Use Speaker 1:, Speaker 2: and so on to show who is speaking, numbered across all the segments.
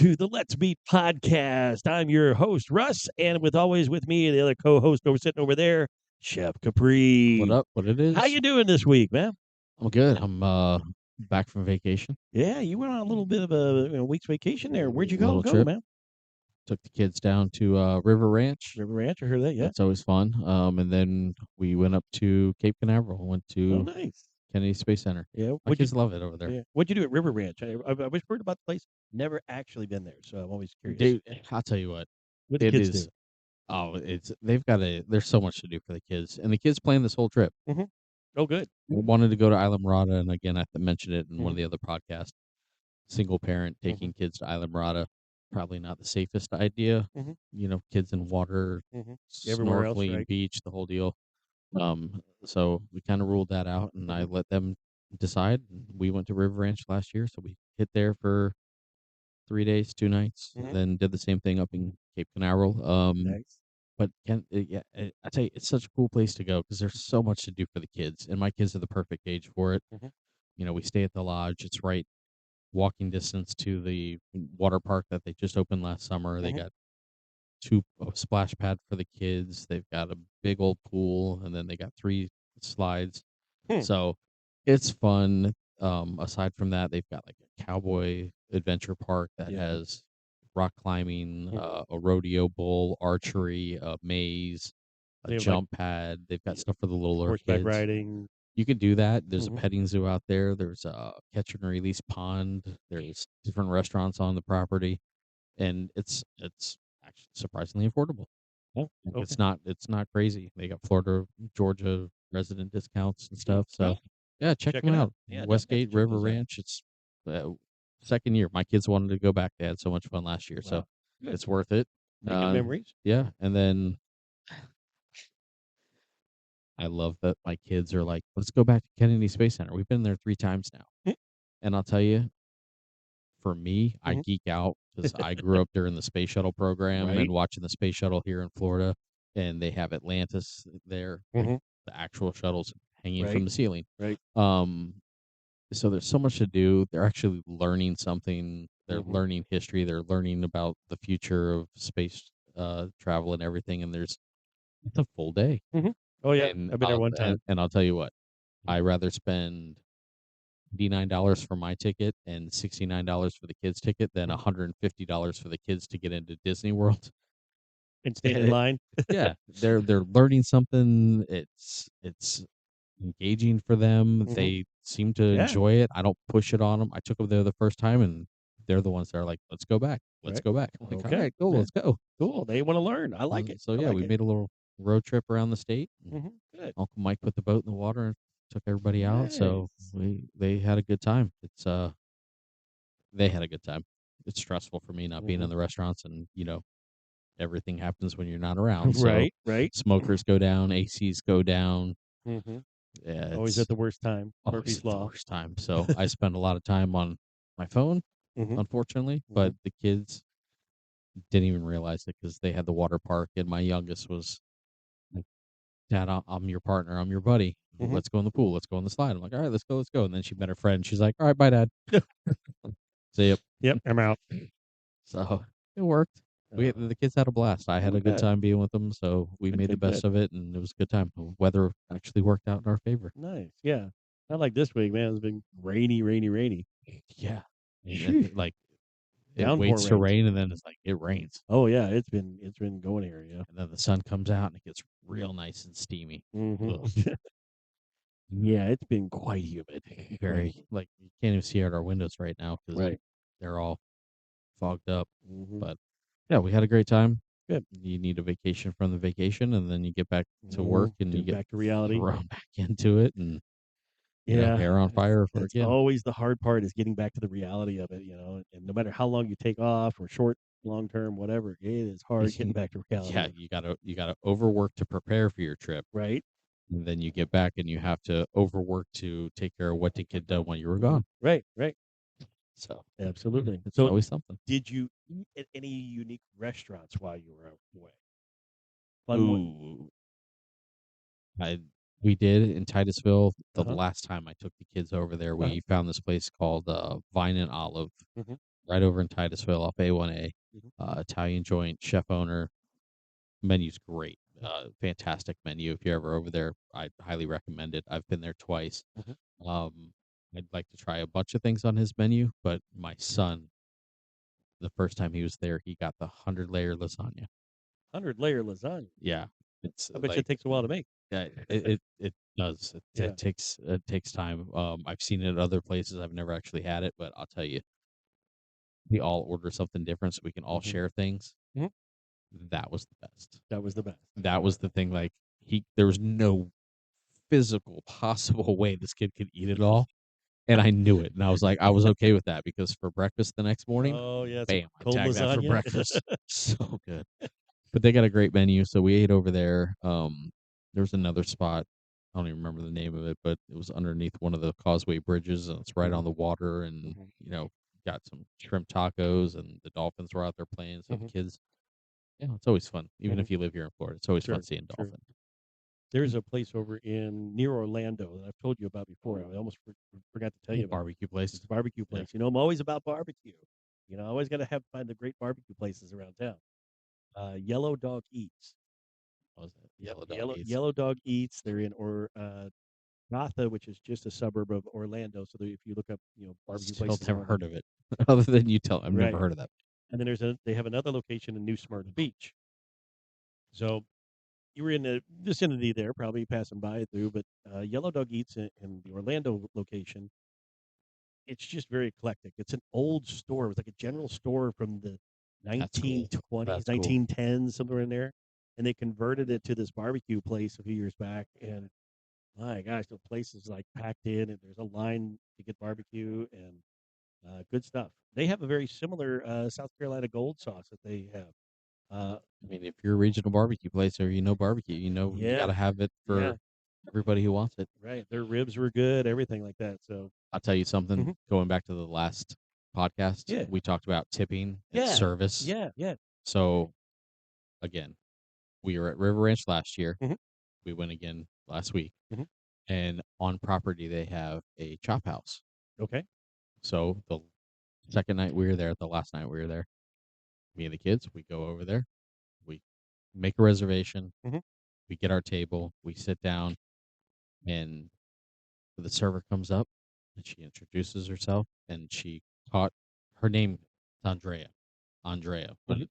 Speaker 1: to the Let's Meet podcast. I'm your host, Russ, and always with me, the other co-host sitting over there, Chef Capri.
Speaker 2: What up? What it is?
Speaker 1: How you doing this week, man?
Speaker 2: I'm good. I'm back from vacation.
Speaker 1: Yeah, you went on a little bit of a week's vacation there. Where'd you go,
Speaker 2: Trip.
Speaker 1: man?
Speaker 2: Took the kids down to River Ranch.
Speaker 1: River Ranch, I heard that, yeah.
Speaker 2: That's always fun. And then we went up to Cape Canaveral. Went to
Speaker 1: nice.
Speaker 2: Kennedy Space Center.
Speaker 1: Yeah,
Speaker 2: My kids love it over there.
Speaker 1: Yeah. What'd you do at River Ranch? I always heard about the place. Never actually been there, so I'm always curious.
Speaker 2: Dude, I'll tell you what.
Speaker 1: What do kids do?
Speaker 2: Oh, there's so much to do for the kids, and the kids planned this whole trip.
Speaker 1: Mm-hmm. Oh, good.
Speaker 2: We wanted to go to Isla Mirada, and again, I mentioned it in one of the other podcasts. Single parent taking kids to Isla Mirada, probably not the safest idea. Kids in water,
Speaker 1: Everywhere else,
Speaker 2: snorkeling,
Speaker 1: right?
Speaker 2: beach, the whole deal. So we kind of ruled that out, and I let them decide. We went to River Ranch last year, so we hit there for 3 days, 2 nights, then did the same thing up in Cape Canaveral.
Speaker 1: Nice.
Speaker 2: But I tell you, it's such a cool place to go because there's so much to do for the kids, and my kids are the perfect age for it. We stay at the lodge. It's right walking distance to the water park that they just opened last summer. They got a splash pad for the kids. They've got a big old pool, and then they got 3 slides. So it's fun. Aside from that, they've got like a cowboy adventure park that has rock climbing, a rodeo bull, archery, a maze, a jump pad. They've got stuff for the littler
Speaker 1: horseback
Speaker 2: kids.
Speaker 1: riding.
Speaker 2: You could do that. There's a petting zoo out there. There's a catch and release pond. There's different restaurants on the property, and it's actually surprisingly affordable.
Speaker 1: Oh, okay.
Speaker 2: It's not crazy. They got Florida, Georgia resident discounts and stuff. So yeah, check them out.
Speaker 1: Yeah,
Speaker 2: Westgate River Ranch. It's second year. My kids wanted to go back. They had so much fun last year, so it's worth it.
Speaker 1: Making memories.
Speaker 2: Yeah, and then I love that my kids are like, let's go back to Kennedy Space Center. We've been there 3 times now. And I'll tell you, for me, I geek out because I grew up during the space shuttle program and watching the space shuttle here in Florida, and they have Atlantis there, the actual shuttles hanging from the ceiling.
Speaker 1: Right.
Speaker 2: So there's so much to do. They're actually learning something. They're learning history. They're learning about the future of space travel and everything. And it's a full day.
Speaker 1: Oh yeah,
Speaker 2: And
Speaker 1: I've been there one time.
Speaker 2: And I'll tell you what, I rather spend $89 for my ticket and $69 for the kids' ticket than $150 for the kids to get into Disney World
Speaker 1: and stand in line.
Speaker 2: Yeah, they're learning something. It's engaging for them. They seem to enjoy it. I don't push it on them. I took them there the first time, and they're the ones that are like, "Let's go back. Let's go back." I'm like,
Speaker 1: Okay.
Speaker 2: all right, cool. Let's go.
Speaker 1: Cool. They want to learn. I like it.
Speaker 2: So yeah, we made a little road trip around the state.
Speaker 1: Good.
Speaker 2: Uncle Mike put the boat in the water and took everybody out. So they had a good time. They had a good time. It's stressful for me not being in the restaurants, and everything happens when you're not around. So
Speaker 1: Right.
Speaker 2: smokers go down, ACs go down.
Speaker 1: Yeah, always at the worst time. Murphy's Law.
Speaker 2: The worst time. So I spend a lot of time on my phone, unfortunately. But the kids didn't even realize it because they had the water park, and my youngest was like, "Dad, I'm your partner. I'm your buddy. Let's go in the pool. Let's go on the slide." I'm like, "All right, let's go, let's go." And then she met her friend. She's like, "All right, bye, Dad." See ya.
Speaker 1: Yep, I'm out.
Speaker 2: So it worked. The kids had a blast. I had a good time being with them, so we made the best of it, and it was a good time. The weather actually worked out in our favor.
Speaker 1: Nice, yeah. Not like this week, man. It's been rainy.
Speaker 2: Yeah, like it waits to rain, and then it's like it rains.
Speaker 1: Oh yeah, it's been going here, yeah.
Speaker 2: And then the sun comes out, and it gets real nice and steamy.
Speaker 1: Yeah, it's been quite humid.
Speaker 2: Very like you can't even see out our windows right now because they're all fogged up. But yeah, we had a great time.
Speaker 1: Good.
Speaker 2: You need a vacation from the vacation, and then you get back to work, and you get
Speaker 1: back to reality,
Speaker 2: thrown back into it, and hair on fire for again.
Speaker 1: Always the hard part is getting back to the reality of it, and no matter how long you take off or short, long term, whatever, it is hard getting back to reality.
Speaker 2: Yeah, you gotta overwork to prepare for your trip,
Speaker 1: right?
Speaker 2: And then you get back and you have to overwork to take care of what didn't get done when you were gone.
Speaker 1: Right.
Speaker 2: So
Speaker 1: absolutely,
Speaker 2: it's always something.
Speaker 1: Did you eat at any unique restaurants while you were away?
Speaker 2: Ooh, we did in Titusville. The last time I took the kids over there, we found this place called Vine and Olive, right over in Titusville off A1A.
Speaker 1: Mhm.
Speaker 2: Italian joint, chef owner. Menu's great.
Speaker 1: Mhm.
Speaker 2: Fantastic menu. If you're ever over there, I highly recommend it. I've been there twice.
Speaker 1: Mhm.
Speaker 2: Um, I'd like to try a bunch of things on his menu, but my son, the first time he was there, he got the 100-layer lasagna.
Speaker 1: 100-layer lasagna.
Speaker 2: Yeah, it's
Speaker 1: I bet you
Speaker 2: like
Speaker 1: it takes a while to make.
Speaker 2: yeah, it does.
Speaker 1: Yeah.
Speaker 2: It takes time. I've seen it at other places. I've never actually had it, but I'll tell you, we all order something different so we can all
Speaker 1: Mhm.
Speaker 2: share things.
Speaker 1: Mhm.
Speaker 2: That was the best.
Speaker 1: That was the best.
Speaker 2: That was the thing. Like there was no physical possible way this kid could eat it all, and I knew it, and I was okay with that because for breakfast the next morning,
Speaker 1: Oh, yeah, some
Speaker 2: bam, I
Speaker 1: cold
Speaker 2: tagged that for
Speaker 1: lasagna.
Speaker 2: breakfast. So good. But they got a great menu, so we ate over there. There's another spot. I don't even remember the name of it, but it was underneath one of the causeway bridges, and it's right on
Speaker 1: Mhm.
Speaker 2: the water. And
Speaker 1: Mhm.
Speaker 2: got some shrimp tacos, and the dolphins were out there playing. So the
Speaker 1: Mhm.
Speaker 2: kids, yeah, it's always fun. Even
Speaker 1: Mhm.
Speaker 2: if you live here in Florida, it's always fun
Speaker 1: Sure,
Speaker 2: seeing
Speaker 1: sure.
Speaker 2: dolphins.
Speaker 1: There's a place over in near Orlando that I've told you about before. I almost forgot to tell
Speaker 2: Yeah,
Speaker 1: you about it.
Speaker 2: barbecue place.
Speaker 1: It's a barbecue
Speaker 2: Yeah,
Speaker 1: place. I'm always about barbecue. I always got to find the great barbecue places around town. Yellow Dog Eats.
Speaker 2: what was that? Yellow dog eats.
Speaker 1: Yellow Dog Eats. They're in Gotha, which is just a suburb of Orlando. So if you look up, barbecue
Speaker 2: Still
Speaker 1: places
Speaker 2: never
Speaker 1: around there,
Speaker 2: heard of it. Other than you tell, I've never
Speaker 1: right?
Speaker 2: heard of that.
Speaker 1: And then they have another location in New Smyrna Beach. So you were in the vicinity there, probably passing by through, but Yellow Dog Eats in the Orlando location. It's just very eclectic. It's an old store. It was like a general store from the
Speaker 2: That's cool.
Speaker 1: 1920s,
Speaker 2: That's cool.
Speaker 1: 1910s, somewhere in there. And they converted it to this barbecue place a few years back. And my gosh, the place is like packed in, and there's a line to get barbecue and good stuff. They have a very similar South Carolina gold sauce that they have. Uh,
Speaker 2: I mean, if you're a regional barbecue place or barbecue, you got
Speaker 1: yeah,
Speaker 2: to have it
Speaker 1: yeah,
Speaker 2: for everybody who wants it.
Speaker 1: right. Their ribs were good, everything like that. So,
Speaker 2: I'll tell you something.
Speaker 1: mhm.
Speaker 2: Going back to the last podcast,
Speaker 1: Yeah,
Speaker 2: we talked about tipping and
Speaker 1: yeah,
Speaker 2: service.
Speaker 1: yeah, yeah.
Speaker 2: So again, we were at River Ranch last year.
Speaker 1: Hmm.
Speaker 2: We went again last week,
Speaker 1: Hmm.
Speaker 2: and on property they have a chop house.
Speaker 1: Okay.
Speaker 2: So the second night we were there, the last night we were there, me and the kids, we go over there, we make a reservation,
Speaker 1: Hmm.
Speaker 2: we get our table, we sit down, and the server comes up and she introduces herself, and she caught her name is Andrea. Andrea. But
Speaker 1: Hmm.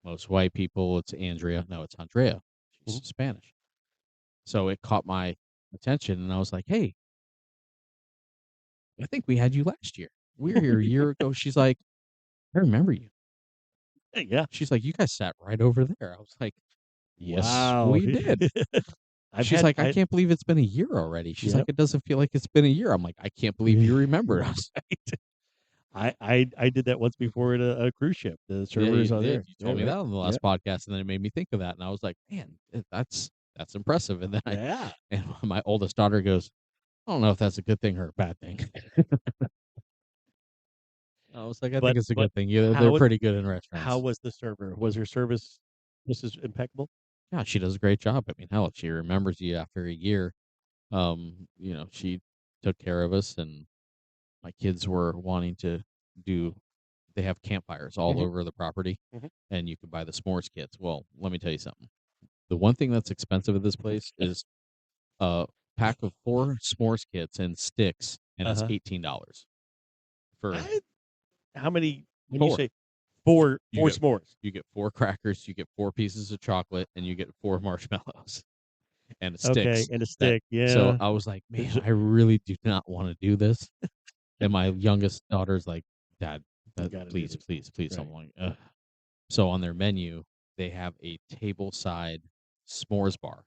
Speaker 2: most white people it's Andrea. No, it's Andrea. She's
Speaker 1: Hmm.
Speaker 2: Spanish. So it caught my attention, and I was like, "Hey, I think we had you last year. We were here a year ago." She's like, "I remember you."
Speaker 1: Yeah.
Speaker 2: She's like, "You guys sat right over there." I was like, "Yes,
Speaker 1: Wow.
Speaker 2: we did." She's like, "I
Speaker 1: I
Speaker 2: can't believe it's been a year already." She's like,
Speaker 1: yep.
Speaker 2: "It doesn't feel like it's been a year." I'm like, "I can't believe you remembered us."
Speaker 1: Right. I did that once before at a cruise ship. The
Speaker 2: Yeah, you
Speaker 1: servers are
Speaker 2: did.
Speaker 1: there.
Speaker 2: You
Speaker 1: Yeah,
Speaker 2: told me
Speaker 1: right.
Speaker 2: that on the
Speaker 1: Yeah.
Speaker 2: last podcast, and then it made me think of that, and I was like, "Man, that's impressive." And then
Speaker 1: Yeah.
Speaker 2: and my oldest daughter goes, "I don't know if that's a good thing or a bad thing." I was like, "I think it's a
Speaker 1: But
Speaker 2: good thing. Yeah, they're
Speaker 1: how
Speaker 2: pretty good in
Speaker 1: how
Speaker 2: restaurants."
Speaker 1: was the server? Was her service just as impeccable?
Speaker 2: Yeah, she does a great job. I mean, hell, if she remembers you after a year, she took care of us, and my kids were wanting to do. They have campfires all
Speaker 1: Hmm.
Speaker 2: over the property,
Speaker 1: Hmm.
Speaker 2: and you can buy the s'mores kits. Well, let me tell you something. The one thing that's expensive at this place is a pack of 4 s'mores kits and sticks, and it's
Speaker 1: Uh-huh.
Speaker 2: $18 for
Speaker 1: I How many when you
Speaker 2: 4.
Speaker 1: say four
Speaker 2: You get
Speaker 1: s'mores?
Speaker 2: you get 4 crackers, you get 4 pieces of chocolate, and you get 4 marshmallows and
Speaker 1: Okay,
Speaker 2: sticks.
Speaker 1: and a
Speaker 2: That
Speaker 1: stick,
Speaker 2: so
Speaker 1: yeah.
Speaker 2: I was like, "Man,
Speaker 1: Is
Speaker 2: I really do not wanna do this." And my youngest daughter's like, "Dad,
Speaker 1: we gotta do
Speaker 2: please,
Speaker 1: this.
Speaker 2: please, please." I'm
Speaker 1: Right.
Speaker 2: like, ugh. So on their menu, they have a tableside s'mores bar,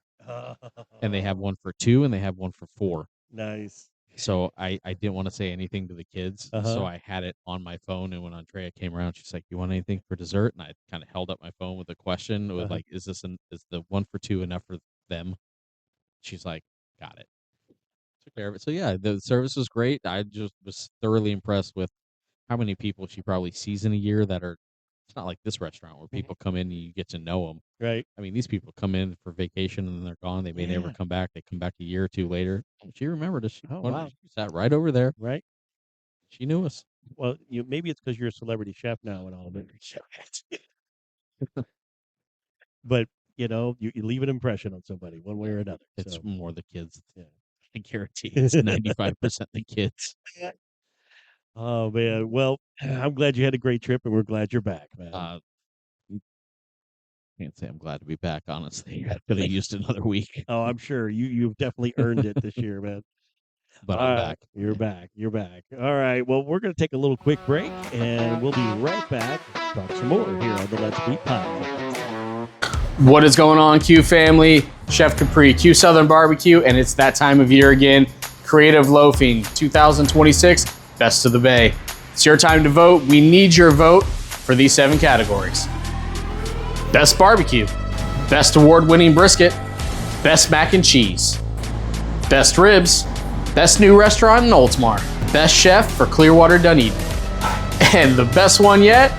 Speaker 2: and they have
Speaker 1: Oh,
Speaker 2: one for 2 and they have one for 4.
Speaker 1: nice.
Speaker 2: So I didn't wanna say anything to the kids, so
Speaker 1: Uh-huh,
Speaker 2: I had it on my phone, and when Andrea came around, she's like, "You want anything for dessert?" And I kinda held up my phone with a question with,
Speaker 1: uh-huh.
Speaker 2: like, is the one for 2 enough for them?" She's like, "Got it." Took care of it. So, yeah, the service was great. I just was thoroughly impressed with how many people she probably sees in a year that are it's not like this restaurant where
Speaker 1: Mhm.
Speaker 2: people come in and you get to know them.
Speaker 1: Right.
Speaker 2: I mean, these people come in for vacation and then they're gone. They may never
Speaker 1: Yeah.
Speaker 2: come back. They come back a year or 2 later. She remembered us.
Speaker 1: Oh, wow.
Speaker 2: She sat right over there.
Speaker 1: Right.
Speaker 2: She knew us.
Speaker 1: Well, maybe it's because you're a celebrity chef now and all, but you leave an impression on somebody one way or another.
Speaker 2: It's
Speaker 1: So
Speaker 2: more the kids.
Speaker 1: yeah.
Speaker 2: I guarantee it's 95% the kids.
Speaker 1: Oh man, well, I'm glad you had a great trip, and we're glad you're back, man.
Speaker 2: Uh, can't say I'm glad to be back. Honestly, I could have used another week,
Speaker 1: Oh, I'm sure you've definitely earned it this year, man.
Speaker 2: but
Speaker 1: All
Speaker 2: I'm
Speaker 1: right,
Speaker 2: back.
Speaker 1: you're back. You're back. All right. Well, we're going to take a little quick break, and we'll be right back. Talk some more here on the Let's Eat podcast.
Speaker 3: What is going on, Q family? Chef Capri, Q Southern Barbecue, and it's that time of year again. Creative Loafing 2026, Best of the Bay. It's your time to vote. We need your vote for these 7 categories. Best Barbecue, Best Award-winning Brisket, Best Mac and Cheese, Best Ribs, Best New Restaurant in Oldsmar, Best Chef for Clearwater, Dunedin, and the best one yet,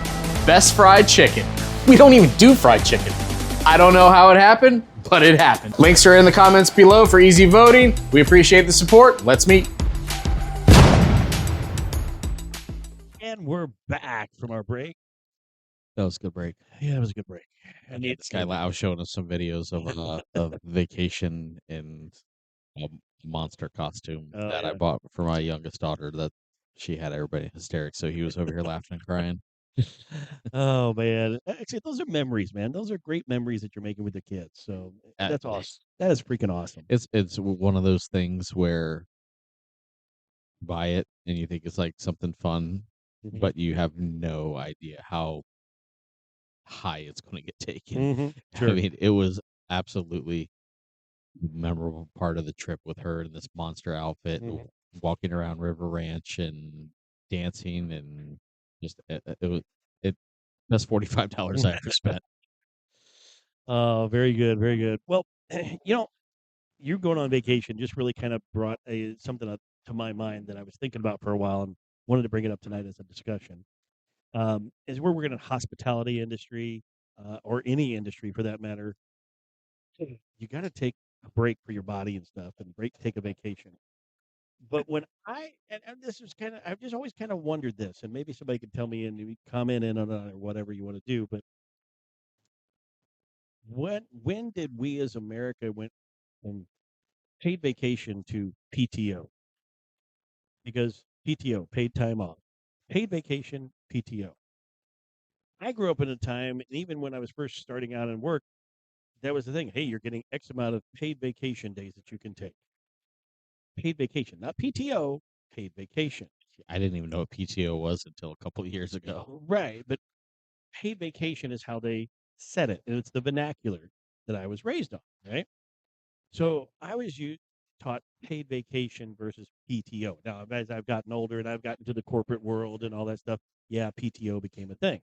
Speaker 3: Best Fried Chicken. We don't even do fried chicken. I don't know how it happened, but it happened. Links are in the comments below for easy voting. We appreciate the support. Let's meet.
Speaker 1: And we're back from our break.
Speaker 2: That was a good break.
Speaker 1: Yeah, it was a good break.
Speaker 2: And yeah, this guy I was showing us some videos of vacation in a monster costume that I bought for my youngest daughter. That she had everybody in hysterics, so he was over here laughing and crying.
Speaker 1: Oh man, actually, those are memories, man. Those are great memories that you're making with the kids. So that's awesome. That is freaking awesome.
Speaker 2: It's one of those things where buy it and you think it's like something fun, but you have no idea how high it's going to get taken.
Speaker 1: Sure.
Speaker 2: I mean, it was absolutely memorable part of the trip with her in this monster outfit, walking around River Ranch and dancing, and just it was it best $45 I ever spent.
Speaker 1: Oh, very good, very good. Well, you going on vacation just really kind of brought something up to my mind that I was thinking about for a while and wanted to bring it up tonight as a discussion. Is we're working in hospitality industry or any industry for that matter. You got to take a break for your body and stuff, and take a vacation. But when and this is kind of, I've just always kind of wondered this, and maybe somebody can tell me and maybe comment in on it or whatever you want to do. But when did we as America went from paid vacation to PTO? Because PTO, paid time off, paid vacation, PTO. I grew up in a time, and even when I was first starting out in work, that was the thing. Hey, you're getting X amount of paid vacation days that you can take. Paid vacation, not PTO, paid vacation.
Speaker 2: I didn't even know what PTO was until a couple of years ago.
Speaker 1: Right, but paid vacation is how they said it, and it's the vernacular that I was raised on. Right, so I was taught paid vacation versus PTO. Now, as I've gotten older and I've gotten to the corporate world and all that stuff, yeah, PTO became a thing.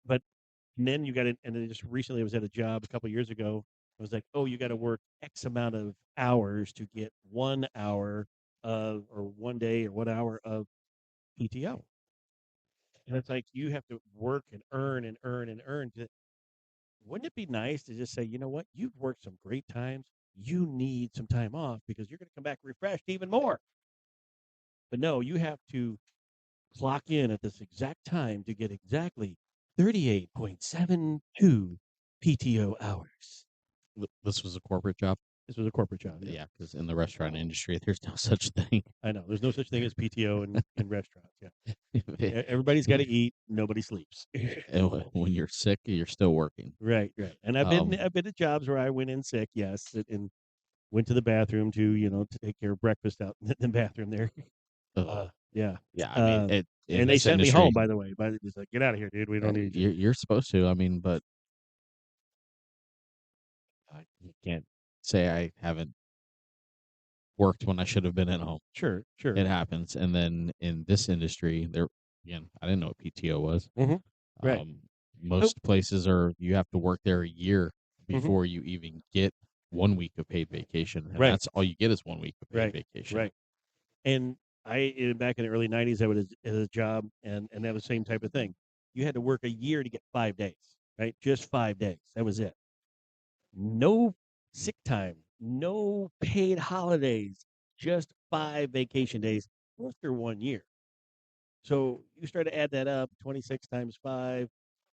Speaker 1: But then you got it, and then just recently I was at a job a couple of years ago. I was like, oh, you got to work X amount of hours to get 1 hour or 1 day or 1 hour of PTO. And it's like you have to work and earn and earn and earn. Wouldn't it be nice to just say, you know what, you've worked some great times. You need some time off because you're going to come back refreshed even more. But no, you have to clock in at this exact time to get exactly 38.72 PTO hours.
Speaker 2: This was a corporate job.
Speaker 1: This was a corporate job.
Speaker 2: Yeah, because in the restaurant industry, there's no such thing.
Speaker 1: I know. There's no such thing as PTO in restaurants. Yeah. Everybody's got to eat. Nobody sleeps.
Speaker 2: And when you're sick, you're still working.
Speaker 1: Right. And I've been at jobs where I went in sick, yes, and went to the bathroom to take care of breakfast out in the bathroom there. Yeah.
Speaker 2: Yeah, I mean,
Speaker 1: and they sent me home, by the way. But it's like, get out of here, dude. We don't need you.
Speaker 2: You're supposed to. I mean, but you can't say I haven't worked when I should have been at home.
Speaker 1: Sure.
Speaker 2: It happens. And then in this industry, again, I didn't know what PTO was.
Speaker 1: Right.
Speaker 2: Most places you have to work there a year before you even get 1 week of paid vacation. And that's all you get is 1 week of paid vacation.
Speaker 1: Right. And back in the early 90s, I was at a job, and that was the same type of thing. You had to work a year to get 5 days, right? Just 5 days. That was it. No sick time, no paid holidays, just 5 vacation days after 1 year. So you start to add that up, 26 times 5,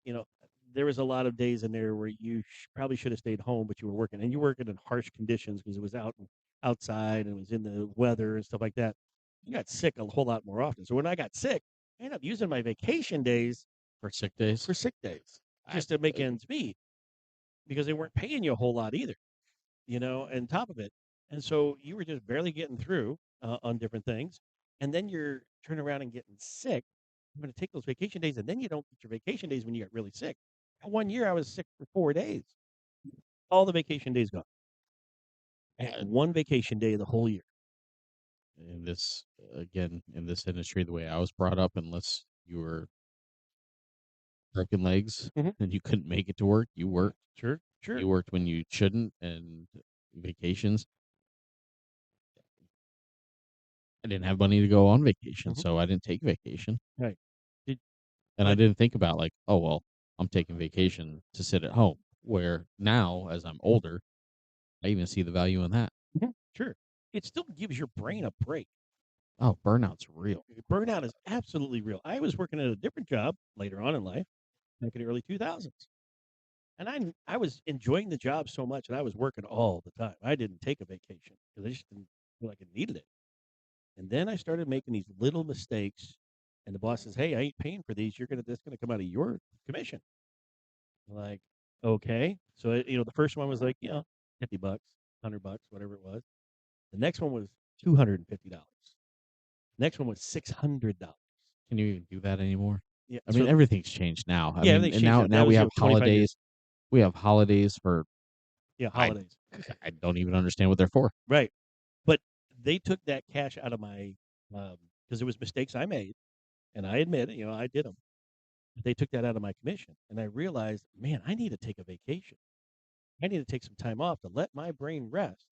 Speaker 1: you know, there was a lot of days in there where you probably should have stayed home, but you were working, and you were working in harsh conditions because it was outside and it was in the weather and stuff like that. You got sick a whole lot more often. So when I got sick, I ended up using my vacation days
Speaker 2: For sick days?
Speaker 1: for sick days
Speaker 2: I
Speaker 1: just to make ends meet because they weren't paying you a whole lot either, and top of it. And so you were just barely getting through on different things. And then you're turning around and getting sick. I'm going to take those vacation days, and then you don't get your vacation days when you get really sick. One year I was sick for 4 days. All the vacation days gone. I had one vacation day the whole year.
Speaker 2: in this in this industry, the way I was brought up, unless you were broken legs
Speaker 1: Mhm.
Speaker 2: and you couldn't make it to work, you worked.
Speaker 1: Sure.
Speaker 2: You worked when you shouldn't, and vacations. I didn't have money to go on vacation,
Speaker 1: Mhm.
Speaker 2: so I didn't take vacation.
Speaker 1: Right. Did,
Speaker 2: And I
Speaker 1: but
Speaker 2: didn't think about like, oh well, I'm taking vacation to sit at home. Where now, as I'm older, I even see the value in that.
Speaker 1: sure. It still gives your brain a break.
Speaker 2: Oh, burnout's real.
Speaker 1: Burnout is absolutely real. I was working at a different job later on in life, back in the early 2000s. And I was enjoying the job so much, and I was working all the time. I didn't take a vacation because I just didn't feel like I needed it. And then I started making these little mistakes, and the boss says, "Hey, I ain't paying for these. That's gonna come out of your commission." I'm like, okay. So the first one was like, $50, $100, whatever it was. The next one was $250. Next one was $600.
Speaker 2: Can you even do that anymore?
Speaker 1: Yeah.
Speaker 2: I mean,
Speaker 1: So
Speaker 2: everything's changed now. I
Speaker 1: yeah,
Speaker 2: mean,
Speaker 1: everything
Speaker 2: and
Speaker 1: changed.
Speaker 2: now
Speaker 1: That
Speaker 2: we
Speaker 1: was
Speaker 2: have
Speaker 1: 25 years.
Speaker 2: holidays. We have holidays for
Speaker 1: Yeah,
Speaker 2: I
Speaker 1: holidays.
Speaker 2: I don't even understand what they're for.
Speaker 1: Right. But they took that cash out of my because it was mistakes I made, and I admit it. I did them. They took that out of my commission, and I realized, man, I need to take a vacation. I need to take some time off to let my brain rest.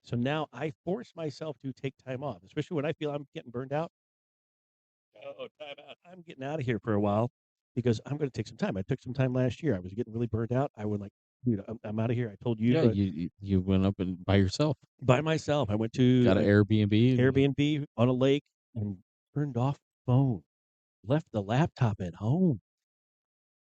Speaker 1: So now I force myself to take time off, especially when I feel I'm getting burned out. Oh, time out. I'm getting out of here for a while because I'm going to take some time. I took some time last year. I was getting really burned out. I would like, dude, I'm out of here. I told
Speaker 2: Yeah,
Speaker 1: you
Speaker 2: you went up and by yourself,
Speaker 1: by myself. I went to
Speaker 2: got an Airbnb.
Speaker 1: Airbnb on a lake and turned off the phone, left the laptop at home,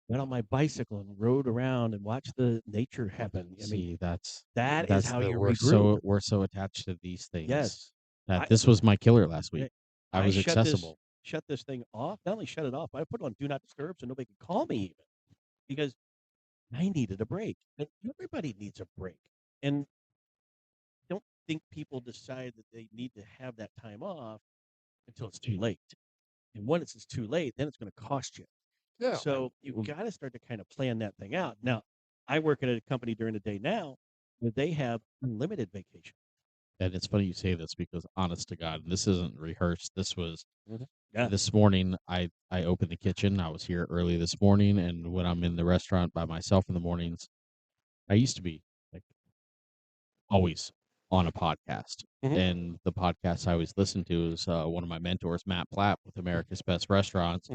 Speaker 1: went on my bicycle and rode around and watched the nature happen. I mean,
Speaker 2: See,
Speaker 1: that is
Speaker 2: that's
Speaker 1: how
Speaker 2: the
Speaker 1: you regroup.
Speaker 2: we're so attached to these things
Speaker 1: Yes.
Speaker 2: that
Speaker 1: I
Speaker 2: this was my killer last
Speaker 1: yeah,
Speaker 2: week. I
Speaker 1: I
Speaker 2: was accessible.
Speaker 1: shut this thing off. Not only shut it off, I put it on do not disturb so nobody could call me even because I needed a break. And everybody needs a break. And don't think people decide that they need to have that time off until it's too late. And once it's too late, then it's going to cost you.
Speaker 2: Yeah.
Speaker 1: So you've got to start to kind of plan that thing out. Now, I work at a company during the day now where they have unlimited vacation.
Speaker 2: And it's funny you say this because, honest to God, this isn't rehearsed. This was
Speaker 1: Yeah.
Speaker 2: this morning. I opened the kitchen. I was here early this morning, and when I'm in the restaurant by myself in the mornings, I used to be like always on a podcast. And the podcast I always listen to is one of my mentors, Matt Platt, with America's Best Restaurants.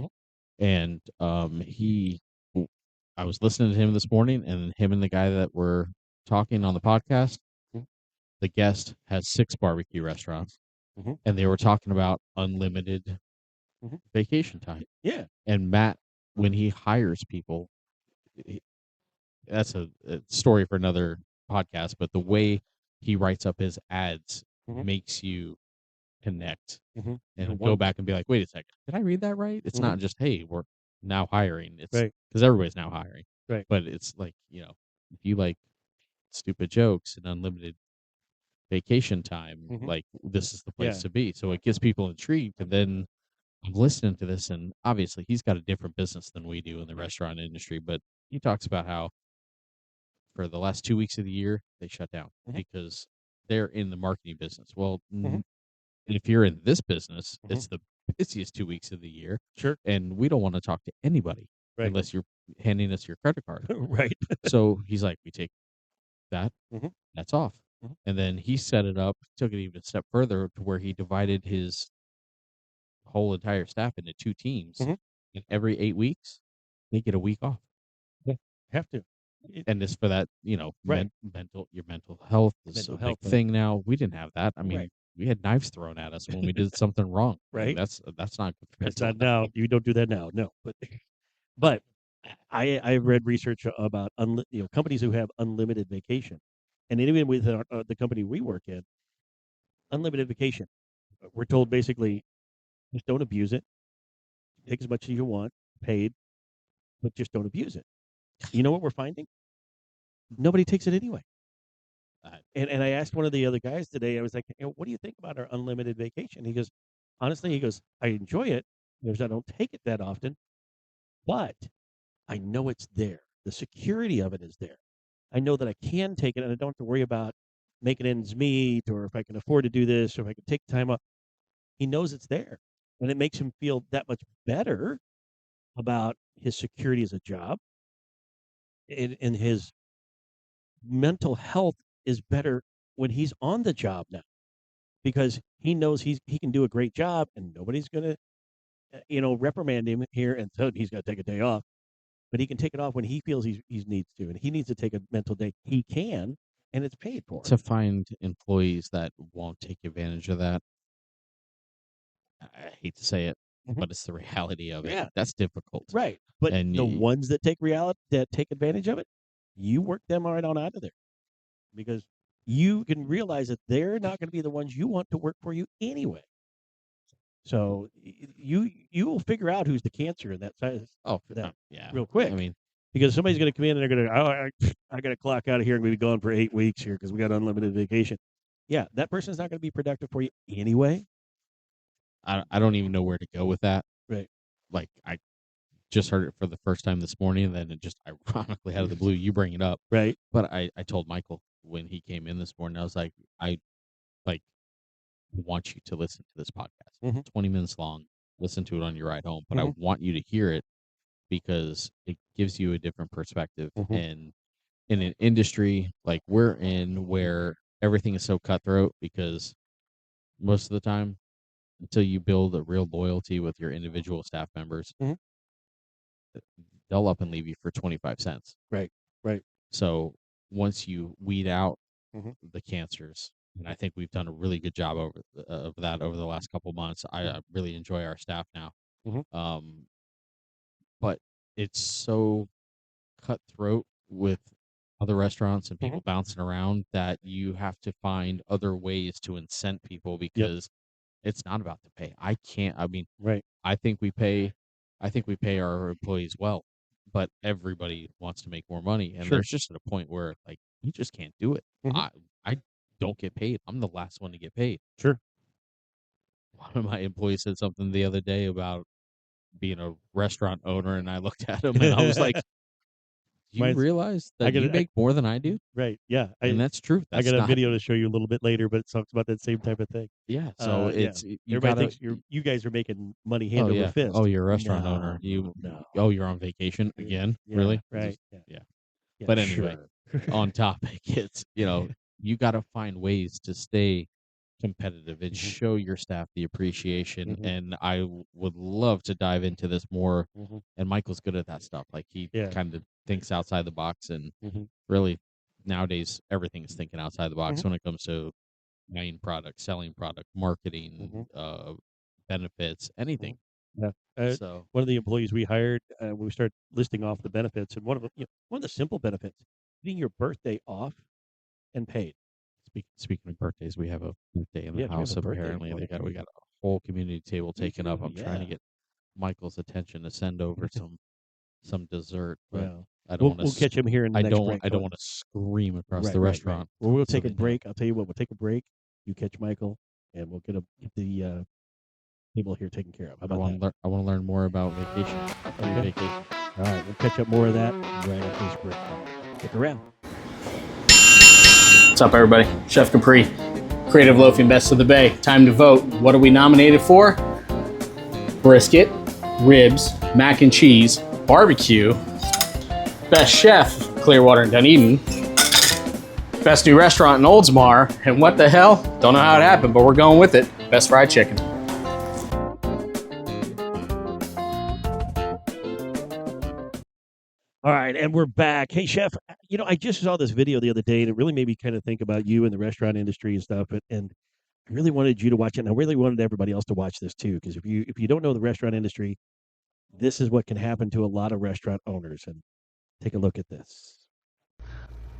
Speaker 2: And I was listening to him this morning, and him and the guy that were talking on the podcast, the guest has 6 barbecue restaurants, and they were talking about unlimited vacation time.
Speaker 1: Yeah.
Speaker 2: And Matt, when he hires people, that's a story for another podcast, but the way he writes up his ads makes you connect and go back and be like, wait a second, did I read that right? It's not just, hey, we're now hiring. It's
Speaker 1: Right.
Speaker 2: because everybody's now hiring.
Speaker 1: Right.
Speaker 2: But it's like, if you like stupid jokes and unlimited vacation time, like this is the place to be. So it gets people intrigued. And then I'm listening to this, and obviously he's got a different business than we do in the restaurant industry, but he talks about how for the last 2 weeks of the year they shut down because they're in the marketing business. Well, if you're in this business, it's the busiest 2 weeks of the year.
Speaker 1: Sure.
Speaker 2: And we don't want to talk to anybody
Speaker 1: Right.
Speaker 2: unless you're handing us your credit card.
Speaker 1: Right.
Speaker 2: So he's like, we take that, that's off. And then he set it up, took it even a step further to where he divided his whole entire staff into 2 teams. And every 8 weeks, they get a week off.
Speaker 1: Yeah. Have to.
Speaker 2: And it's for that,
Speaker 1: Right.
Speaker 2: mental your mental health is
Speaker 1: Mental
Speaker 2: a
Speaker 1: health
Speaker 2: big thing now. We didn't have that. I mean,
Speaker 1: Right.
Speaker 2: we had knives thrown at us when we did something wrong.
Speaker 1: Right.
Speaker 2: That's not good for
Speaker 1: It's not
Speaker 2: mental
Speaker 1: now.
Speaker 2: health.
Speaker 1: You don't do that now. No, but I've read research about companies who have unlimited vacation, and even with the company we work in, unlimited vacation. We're told basically just don't abuse it. Take as much as you want, paid, but just don't abuse it. You know what we're finding? Nobody takes it anyway. And I asked one of the other guys today, I was like, what do you think about our unlimited vacation? He goes, honestly, I enjoy it. He goes, I don't take it that often, but I know it's there. The security of it is there. I know that I can take it and I don't have to worry about making ends meet or if I can afford to do this or if I can take time off. He knows it's there. And it makes him feel that much better about his security as a job. And his mental health is better when he's on the job now because he knows he can do a great job and nobody's going to reprimand him here and so he's got to take a day off, but he can take it off when he feels he needs to, and he needs to take a mental day. He can, and it's paid for.
Speaker 2: To find employees that won't take advantage of that, I hate to say it, but it's the reality of it.
Speaker 1: Yeah.
Speaker 2: That's difficult.
Speaker 1: Right. But
Speaker 2: And
Speaker 1: the ones that take advantage of it, you work them right on out of there because you can realize that they're not going to be the ones you want to work for you anyway. So you will figure out who's the cancer in that size.
Speaker 2: Oh,
Speaker 1: that
Speaker 2: yeah.
Speaker 1: real quick.
Speaker 2: I mean,
Speaker 1: because somebody's going to come in and they're going to, I got to clock out of here and be gone for 8 weeks here because we got unlimited vacation. Yeah, that person's not going to be productive for you anyway.
Speaker 2: I don't even know where to go with that.
Speaker 1: Right.
Speaker 2: Like I just heard it for the first time this morning, and then it just ironically out of the blue, you bring it up.
Speaker 1: Right.
Speaker 2: But I told Michael when he came in this morning, I was like, I want you to listen to this podcast. 20 minutes long. Listen to it on your ride home, but I want you to hear it because it gives you a different perspective. And in an industry like we're in where everything is so cutthroat, because most of the time, until you build a real loyalty with your individual staff members, they'll up and leave you for 25 cents.
Speaker 1: Right.
Speaker 2: So once you weed out the cancers, and I think we've done a really good job of that over the last couple months. I really enjoy our staff now. But it's so cutthroat with other restaurants and people bouncing around that you have to find other ways to incent people because it's not about the pay. I think we pay our employees well, but everybody wants to make more money. And there's just at a point where like you just can't do it. I don't get paid. I'm the last one to get paid.
Speaker 1: Sure.
Speaker 2: One of my employees said something the other day about being a restaurant owner, and I looked at him and I was like, "Do you realize that you make more than I do?"
Speaker 1: Right. Yeah.
Speaker 2: And that's true.
Speaker 1: I got a video to show you a little bit later, but it talks about that same type of thing.
Speaker 2: Yeah. So
Speaker 1: everybody thinks you guys are making money hand over fist.
Speaker 2: Oh, you're a restaurant owner. You're on vacation again? Really?
Speaker 1: Right.
Speaker 2: Yeah. But anyway, on topic, it's you got to find ways to stay competitive and show your staff the appreciation. And I would love to dive into this more. And Michael's good at that stuff. Like he kind of thinks outside the box, and really nowadays everything is thinking outside the box when it comes to buying product, selling product, marketing, benefits, anything.
Speaker 1: Yeah.
Speaker 2: So
Speaker 1: one of the employees we hired, we started listing off the benefits, and one of the simple benefits, getting your birthday off and paid.
Speaker 2: Speaking of birthdays, we have a birthday in the house. Apparently, we got a whole community table taken up. I'm trying to get Michael's attention to send over some dessert, but I don't want to.
Speaker 1: We'll catch him here in the next break.
Speaker 2: I don't want to scream across the restaurant.
Speaker 1: Well, we'll take a break. I'll tell you what. We'll take a break. You catch Michael, and we'll get the table here taken care of. How about that?
Speaker 2: I want to learn more about vacation. Vacation.
Speaker 1: All right, we'll catch up more of that right after this break. Stick around.
Speaker 3: What's up, everybody? Chef Capri, Creative Loafing Best of the Bay. Time to vote. What are we nominated for? Brisket, ribs, mac and cheese, barbecue, best chef, Clearwater and Dunedin, best new restaurant in Oldsmar, and what the hell? Don't know how it happened, but we're going with it. Best fried chicken.
Speaker 1: All right, and we're back. Hey, Chef, I just saw this video the other day, and it really made me kind of think about you and the restaurant industry and stuff. And I really wanted you to watch it, and I really wanted everybody else to watch this too, because if you don't know the restaurant industry, this is what can happen to a lot of restaurant owners. And take a look at this.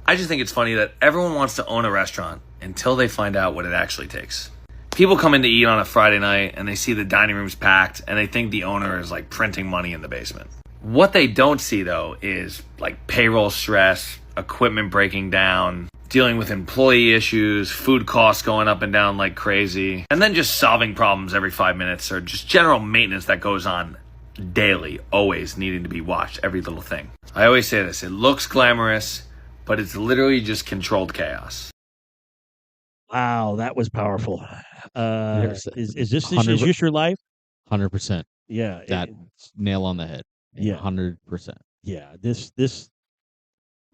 Speaker 4: I just think it's funny that everyone wants to own a restaurant until they find out what it actually takes. People come in to eat on a Friday night and they see the dining room's packed and they think the owner is like printing money in the basement. What they don't see though is like payroll stress, equipment breaking down, dealing with employee issues, food costs going up and down like crazy, and then just solving problems every 5 minutes or just general maintenance that goes on daily, always needing to be watched, every little thing. I always say this, it looks glamorous, but it's literally just controlled chaos.
Speaker 1: Wow, that was powerful.
Speaker 2: There's
Speaker 1: Is this
Speaker 2: 100
Speaker 1: your life?
Speaker 2: 100%.
Speaker 1: Yeah,
Speaker 2: That nail on the head.
Speaker 1: Yeah.
Speaker 2: 100%.
Speaker 1: yeah. This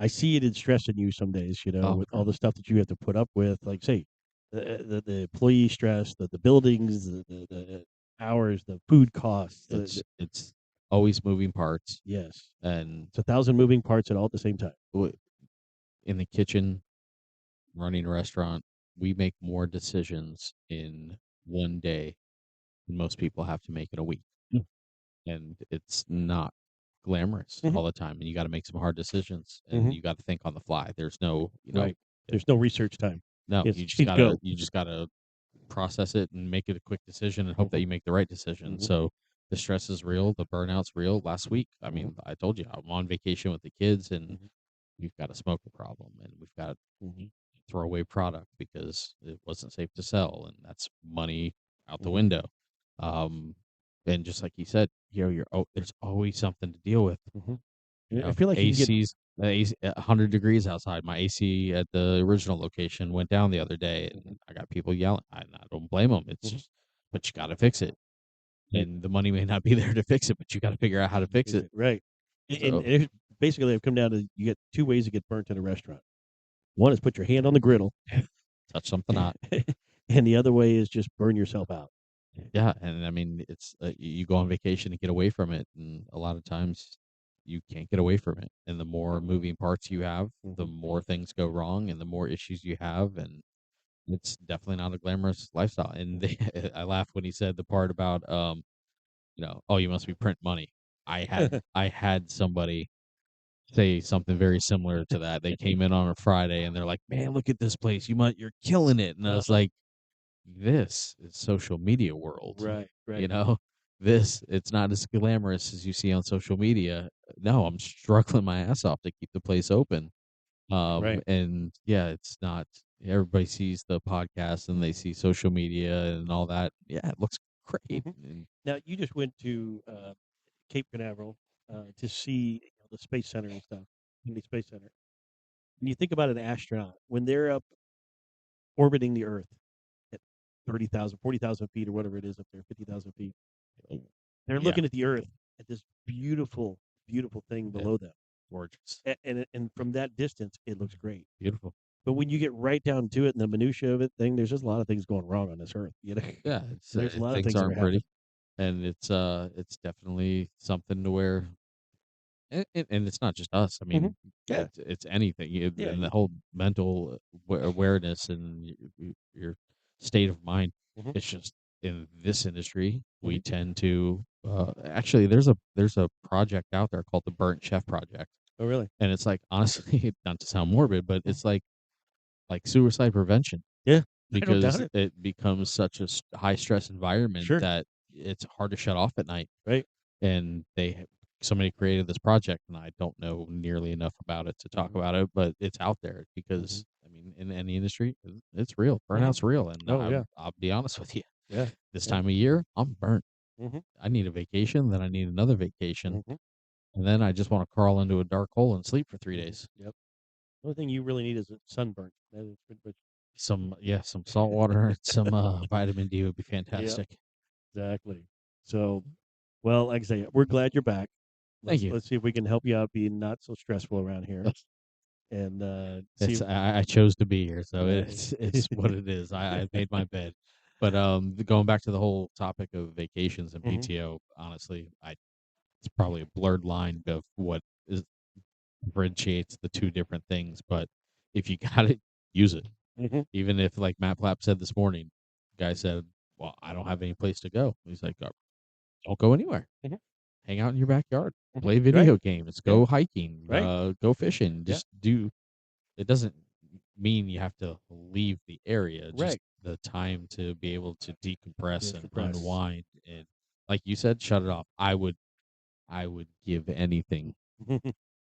Speaker 1: I see it in stressing you some days.
Speaker 2: Oh,
Speaker 1: with all the stuff that you have to put up with, like say, the employee stress, the buildings, the hours, the food costs.
Speaker 2: It's always moving parts,
Speaker 1: Yes,
Speaker 2: and
Speaker 1: it's 1,000 moving parts at all at the same time.
Speaker 2: in the kitchen, running a restaurant, we make more decisions in one day than most people have to make in a week.
Speaker 1: Mm.
Speaker 2: And it's not glamorous
Speaker 1: Mhm.
Speaker 2: all the time. And you got to make some hard decisions, and
Speaker 1: Mhm.
Speaker 2: you got to think on the fly. There's no,
Speaker 1: Right. There's no research time.
Speaker 2: no,
Speaker 1: It's
Speaker 2: you just
Speaker 1: just
Speaker 2: gotta,
Speaker 1: go.
Speaker 2: you just gotta process it and make it a quick decision and hope that you make the right decision.
Speaker 1: Mhm.
Speaker 2: So the stress is real, the burnout's real. Last week, I
Speaker 1: Mhm.
Speaker 2: mean, I told you I'm on vacation with the kids, and
Speaker 1: Mhm.
Speaker 2: we've got a smoker problem, and we've got
Speaker 1: Mhm.
Speaker 2: throwaway product because it wasn't safe to sell, and that's money out the
Speaker 1: Mhm.
Speaker 2: window. Um, and just like you said, there's always something to deal with.
Speaker 1: Mhm.
Speaker 2: You
Speaker 1: I
Speaker 2: know,
Speaker 1: feel like you can get.
Speaker 2: AC's 100 degrees outside. My AC at the original location went down the other day, and
Speaker 1: Mhm.
Speaker 2: I got people yelling. I don't blame them. It's
Speaker 1: Mhm.
Speaker 2: just, but you got to fix it,
Speaker 1: Right.
Speaker 2: and the money may not be there to fix it, but you got to figure out how to fix it.
Speaker 1: Right.
Speaker 2: So
Speaker 1: Basically, I've come down to you get two ways to get burnt in a restaurant. One is put your hand on the griddle,
Speaker 2: touch something out.
Speaker 1: and the other way is just burn yourself out.
Speaker 2: Yeah, and I mean, it's you go on vacation and get away from it, and a lot of times you can't get away from it. And the more moving parts you have, the
Speaker 1: Mhm.
Speaker 2: more things go wrong, and the more issues you have, and it's definitely not a glamorous lifestyle. And I laughed when he said the part about, oh, you must be print money. I had somebody say something very similar to that. They came in on a Friday and they're like, "Man, look at this place. You're killing it." And I was like, this is social media world.
Speaker 1: Right.
Speaker 2: You
Speaker 1: Right.
Speaker 2: know, it's not as glamorous as you see on social media. No, I'm struggling my ass off to keep the place open.
Speaker 1: Right.
Speaker 2: And yeah, it's not everybody sees the podcast and they see social media and all that. Yeah, it looks great.
Speaker 1: Mhm.
Speaker 2: And
Speaker 1: Now you just went to Cape Canaveral to see the Space Center and stuff, Kennedy Space Center. When you think about an astronaut, when they're up orbiting the Earth at 30,000, 40,000 feet or whatever it is up there, 50,000 feet, they're
Speaker 2: yeah,
Speaker 1: looking at the Earth at this beautiful, beautiful thing
Speaker 2: yeah,
Speaker 1: below them.
Speaker 2: gorgeous,
Speaker 1: And from that distance, it looks great.
Speaker 2: beautiful.
Speaker 1: But when you get right down to it and the minutia of it thing, there's just a lot of things going wrong on this Earth.
Speaker 2: Yeah,
Speaker 1: There's a lot of
Speaker 2: things
Speaker 1: things that are
Speaker 2: aren't
Speaker 1: happening.
Speaker 2: pretty, and it's definitely something to where and it's not just us. I
Speaker 1: Mhm.
Speaker 2: mean,
Speaker 1: Yeah.
Speaker 2: it's anything,
Speaker 1: Yeah.
Speaker 2: and the whole mental awareness and your state of mind.
Speaker 1: Mhm.
Speaker 2: It's just in this industry, we
Speaker 1: Mhm.
Speaker 2: tend to actually there's a project out there called the Burnt Chef Project,
Speaker 1: Oh, really?
Speaker 2: and it's like honestly, not to sound morbid, but
Speaker 1: Mhm.
Speaker 2: it's like suicide prevention
Speaker 1: Yeah. I don't doubt
Speaker 2: because
Speaker 1: it.
Speaker 2: it becomes such a high stress environment
Speaker 1: Sure.
Speaker 2: that it's hard to shut off at night,
Speaker 1: Right.
Speaker 2: and somebody created this project, and I don't know nearly enough about it to talk
Speaker 1: Mhm.
Speaker 2: about it, but it's out there
Speaker 1: Mhm.
Speaker 2: because I mean, in any industry, it's real.
Speaker 1: Mhm.
Speaker 2: Burnout's real, and
Speaker 1: Oh, yeah.
Speaker 2: I'll be honest with you.
Speaker 1: Yeah.
Speaker 2: This
Speaker 1: Yeah.
Speaker 2: time of year, I'm burnt.
Speaker 1: Mhm.
Speaker 2: I need a vacation, then I need another vacation,
Speaker 1: Mhm.
Speaker 2: and then I just want to crawl into a dark hole and sleep for 3 days.
Speaker 1: Yep. The only thing you really need is a sunburn. That is pretty much.
Speaker 2: Some salt water and some vitamin D would be
Speaker 1: Yep.
Speaker 2: fantastic.
Speaker 1: Exactly. So, well, like I say, we're glad you're back.
Speaker 2: Thank you.
Speaker 1: Let's see if we can help you out being not so stressful around here, and see.
Speaker 2: I chose to be here, so
Speaker 1: Uh,
Speaker 2: it's what it is. I made my bed. But going back to the whole topic of vacations and
Speaker 1: Mhm.
Speaker 2: PTO, honestly, it's probably a blurred line of what is differentiates the two different things. But if you got it, use it.
Speaker 1: Mhm.
Speaker 2: Even if, like Matt Plapp said this morning, guy said, "Well, I don't have any place to go." He's like, "Don't go anywhere.
Speaker 1: Mhm.
Speaker 2: Hang out in your backyard,
Speaker 1: Mhm.
Speaker 2: play video
Speaker 1: Right.
Speaker 2: games,
Speaker 1: Yeah.
Speaker 2: go hiking,
Speaker 1: Right.
Speaker 2: go fishing.
Speaker 1: Yeah.
Speaker 2: Just do." It doesn't mean you have to leave the area. Just
Speaker 1: Right.
Speaker 2: the time to be able to decompress and
Speaker 1: Decompress.
Speaker 2: unwind, and like you said, shut it off. I would give anything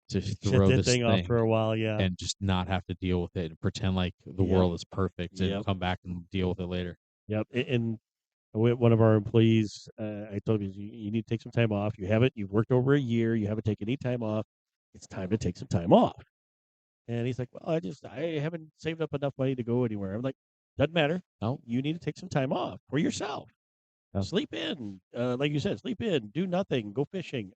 Speaker 2: to
Speaker 1: Shut
Speaker 2: throw
Speaker 1: that
Speaker 2: this
Speaker 1: thing off for
Speaker 2: thing
Speaker 1: a while. Yeah.
Speaker 2: and just not have to deal with it and pretend like the
Speaker 1: Yep.
Speaker 2: world is perfect and
Speaker 1: Yep.
Speaker 2: come back and deal with it later.
Speaker 1: Yep. And one of our employees, I told him, you need to take some time off. You've worked over a year. You haven't taken any time off. It's time to take some time off. And he's like, well, I haven't saved up enough money to go anywhere. I'm like, doesn't matter.
Speaker 2: No,
Speaker 1: You need to take some time off for yourself.
Speaker 2: Yeah.
Speaker 1: Sleep in. Like you said, sleep in, do nothing, go fishing.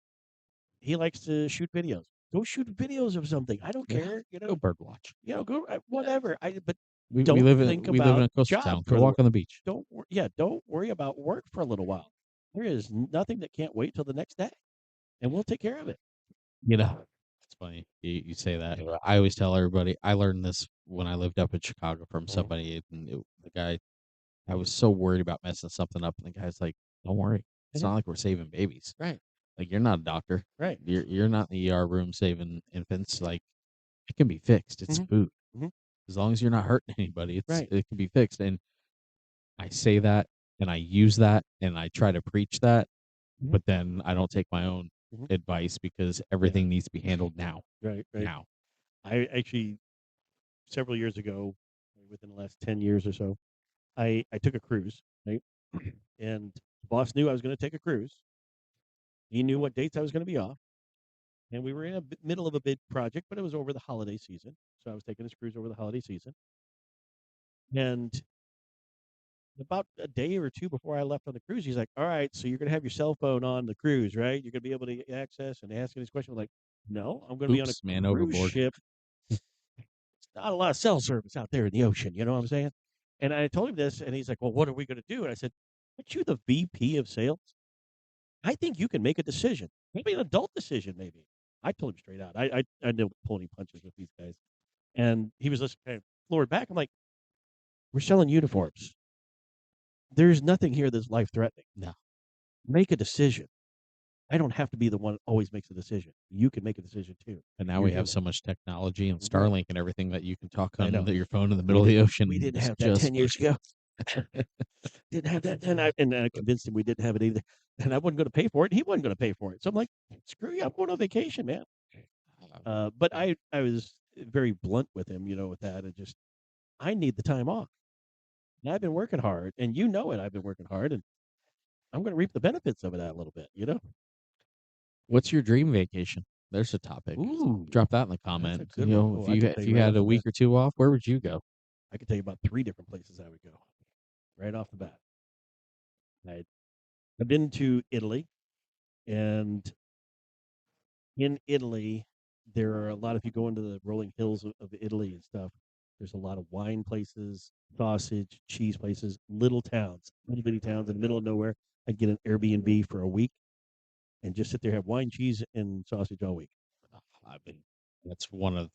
Speaker 1: He likes to shoot videos. Go shoot videos of something. I don't
Speaker 2: Yeah.
Speaker 1: care.
Speaker 2: go bird watch.
Speaker 1: Go whatever. But
Speaker 2: We
Speaker 1: don't
Speaker 2: live
Speaker 1: think
Speaker 2: we live in
Speaker 1: about
Speaker 2: a coastal
Speaker 1: job
Speaker 2: town.
Speaker 1: for
Speaker 2: Go walk on the beach.
Speaker 1: don't worry about work for a little while. There is nothing that can't wait till the next day, and we'll take care of it.
Speaker 2: You know, it's funny you say that. I always tell everybody. I learned this when I lived up in Chicago from somebody, and the guy. I was so worried about messing something up, and the guy's like, "Don't worry. It's not like we're saving babies.
Speaker 1: Right.
Speaker 2: Like you're not a doctor.
Speaker 1: Right.
Speaker 2: You're not in the ER room saving infants. Like it can be fixed. It's food.
Speaker 1: Mhm.
Speaker 2: As long as you're not hurting anybody,
Speaker 1: Right.
Speaker 2: it can be fixed." And I say that, and I use that, and I try to preach that,
Speaker 1: Mhm.
Speaker 2: but then I don't take my own
Speaker 1: Mhm.
Speaker 2: advice because everything needs to be handled now.
Speaker 1: Right.
Speaker 2: Now.
Speaker 1: I actually several years ago, within the last 10 years or so, I took a cruise, right? And the boss knew I was going to take a cruise. He knew what dates I was going to be off. And we were in the middle of a big project, but it was over the holiday season. So I was taking this cruise over the holiday season. And about a day or two before I left on the cruise, he's like, all right, so you're going to have your cell phone on the cruise, right? You're going to be able to access and ask these questions. I'm like, no, I'm going to be on
Speaker 2: Oops,
Speaker 1: a
Speaker 2: man,
Speaker 1: cruise
Speaker 2: overboard.
Speaker 1: ship. Not a lot of cell service out there in the ocean. You know what I'm saying? And I told him this, and he's like, well, what are we going to do? And I said, aren't you the VP of sales? I think you can make a decision, maybe an adult decision, maybe. I told him straight out. I don't pull any punches with these guys. And he was just kind of floored back. I'm like, we're selling uniforms. There's nothing here that's life threatening.
Speaker 2: No.
Speaker 1: Make a decision. I don't have to be the one that always makes a decision. You can make a decision too.
Speaker 2: And now
Speaker 1: You're
Speaker 2: we have
Speaker 1: human.
Speaker 2: so much technology and
Speaker 1: Mhm.
Speaker 2: Starlink and everything that you can talk
Speaker 1: I
Speaker 2: on
Speaker 1: know.
Speaker 2: your phone in the middle of the ocean.
Speaker 1: We didn't
Speaker 2: It's
Speaker 1: have that
Speaker 2: just
Speaker 1: 10 years ago. Didn't have that then. And I convinced him we didn't have it either. And I wasn't going to pay for it. And he wasn't going to pay for it. So I'm like, screw you. I'm going on vacation, man. But I was very blunt with him, with that. And just, I need the time off. And I've been working hard. And you know it. I've been working hard. And I'm going to reap the benefits of that a little bit.
Speaker 2: What's your dream vacation? There's a topic.
Speaker 1: Ooh,
Speaker 2: Drop that in the
Speaker 1: that's a
Speaker 2: comments.
Speaker 1: good one. Oh, I can tell
Speaker 2: If
Speaker 1: you
Speaker 2: you
Speaker 1: right
Speaker 2: had
Speaker 1: off
Speaker 2: a
Speaker 1: the
Speaker 2: week
Speaker 1: bat.
Speaker 2: or two off, where would you go?
Speaker 1: I can tell you about 3 different places I would go right off the bat. I've been to Italy, and in Italy, there are a lot. If you go into the rolling hills of Italy and stuff, there's a lot of wine places, sausage, cheese places, little towns, little bitty towns in the middle of nowhere. I'd get an Airbnb for a week and just sit there, have wine, cheese, and sausage all week.
Speaker 2: I mean, that's one of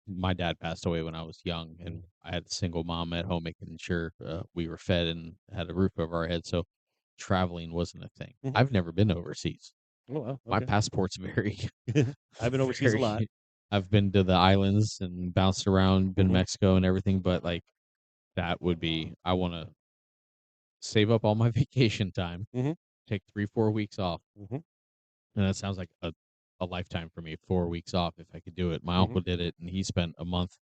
Speaker 2: my dad passed away when I was young, and I had a single mom at home making sure we were fed and had a roof over our head. So traveling wasn't a thing.
Speaker 1: Mhm.
Speaker 2: I've never been overseas.
Speaker 1: Oh, wow.
Speaker 2: My
Speaker 1: Okay.
Speaker 2: passport's very.
Speaker 1: I've been overseas a lot.
Speaker 2: I've been to the islands and bounced around, been
Speaker 1: Mhm.
Speaker 2: Mexico and everything, but like that would be. I want to save up all my vacation time,
Speaker 1: Mhm.
Speaker 2: take 3-4 weeks off,
Speaker 1: Mhm.
Speaker 2: and that sounds like a lifetime for me. 4 weeks off if I could do it. My
Speaker 1: Mhm.
Speaker 2: uncle did it, and he spent a month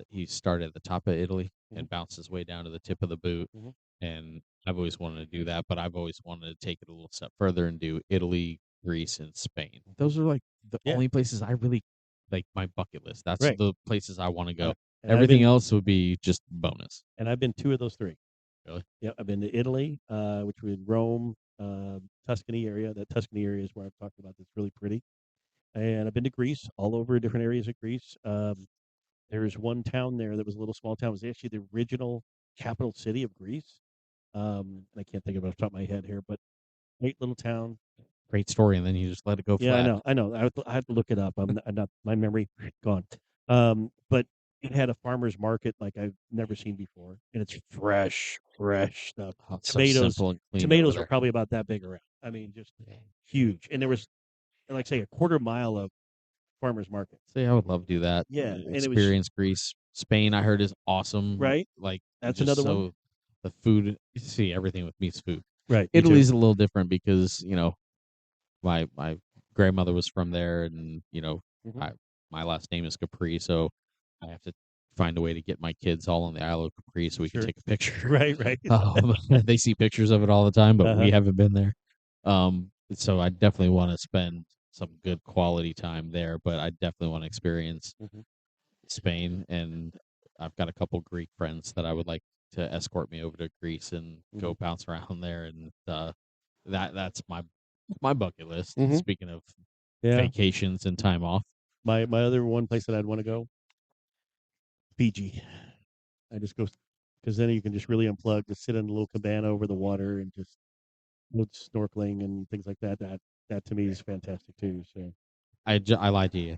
Speaker 2: he started at the top of Italy and
Speaker 1: Mhm.
Speaker 2: bounced his way down to the tip of the boot.
Speaker 1: Mhm.
Speaker 2: And I've always wanted to do that, but I've always wanted to take it a little step further and do Italy, Greece, and Spain. Those are like the
Speaker 1: Yeah.
Speaker 2: only places I really like my bucket list. That's
Speaker 1: Right.
Speaker 2: the places I want to go.
Speaker 1: And
Speaker 2: Everything else would be just bonus.
Speaker 1: And I've been 2 of those 3.
Speaker 2: Really?
Speaker 1: Yeah, I've been to Italy, which was Rome, Tuscany area. That Tuscany area is where I've talked about. That's really pretty. And I've been to Greece, all over different areas of Greece. There's one town there that was a little small town. It was actually the original capital city of Greece. And I can't think of it off the top of my head here, but great little town.
Speaker 2: Great story, and then you just let it go
Speaker 1: Yeah,
Speaker 2: flat.
Speaker 1: I know. I have to look it up. I'm not my memory gone. But it had a farmer's market like I've never seen before, and it's fresh stuff.
Speaker 2: Oh, it's so
Speaker 1: Tomatoes,
Speaker 2: simple and clean over
Speaker 1: tomatoes are
Speaker 2: there.
Speaker 1: probably about that big around. I mean, just huge. And there was, like say, a quarter mile of farmer's market.
Speaker 2: See, I would love to do that.
Speaker 1: Yeah, and it was
Speaker 2: Experience Greece. Spain, I heard, is awesome.
Speaker 1: right.
Speaker 2: Like,
Speaker 1: That's
Speaker 2: just
Speaker 1: another one.
Speaker 2: so the food. You see, everything with me is food.
Speaker 1: Right. me too.
Speaker 2: Italy's a little different because my grandmother was from there, and
Speaker 1: Mhm.
Speaker 2: my last name is Capri, so I have to find a way to get my kids all on the Isle of Capri so we
Speaker 1: Sure.
Speaker 2: can take a picture.
Speaker 1: Right.
Speaker 2: They see pictures of it all the time, but we
Speaker 1: Uh-huh.
Speaker 2: haven't been there. So I definitely want to spend some good quality time there, but I definitely want to experience
Speaker 1: Mhm.
Speaker 2: Spain, and I've got a couple Greek friends that I would like to escort me over to Greece and go bounce around there, and that's my bucket list.
Speaker 1: Mhm.
Speaker 2: Speaking of
Speaker 1: Yeah.
Speaker 2: vacations and time off,
Speaker 1: My other one place that I'd want to go, Fiji. I just go because then you can just really unplug, just sit in a little cabana over the water and just go snorkeling and things like that. That to me is fantastic too. So.
Speaker 2: I lied to you.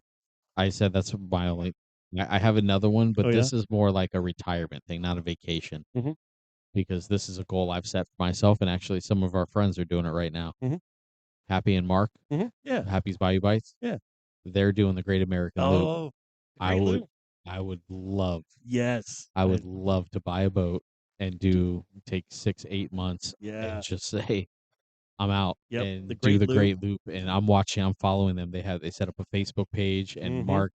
Speaker 2: I said that's my only. I have another one, but
Speaker 1: Oh yeah.
Speaker 2: this is more like a retirement thing, not a vacation.
Speaker 1: Mhm.
Speaker 2: Because this is a goal I've set for myself, and actually some of our friends are doing it right now.
Speaker 1: Mhm.
Speaker 2: Happy and Mark,
Speaker 1: Yeah.
Speaker 2: Happy's Bayou Bites.
Speaker 1: Yeah.
Speaker 2: They're doing the Great American Loop.
Speaker 1: Oh,
Speaker 2: I
Speaker 1: great
Speaker 2: would
Speaker 1: loop.
Speaker 2: I would love
Speaker 1: Yes.
Speaker 2: I would love to buy a boat and take 6-8 months
Speaker 1: Yeah.
Speaker 2: and just say I'm out
Speaker 1: Yep. The
Speaker 2: and do
Speaker 1: Great
Speaker 2: the
Speaker 1: Loop.
Speaker 2: Great Loop, and I'm following them. They set up a Facebook page, and
Speaker 1: Mhm.
Speaker 2: Mark,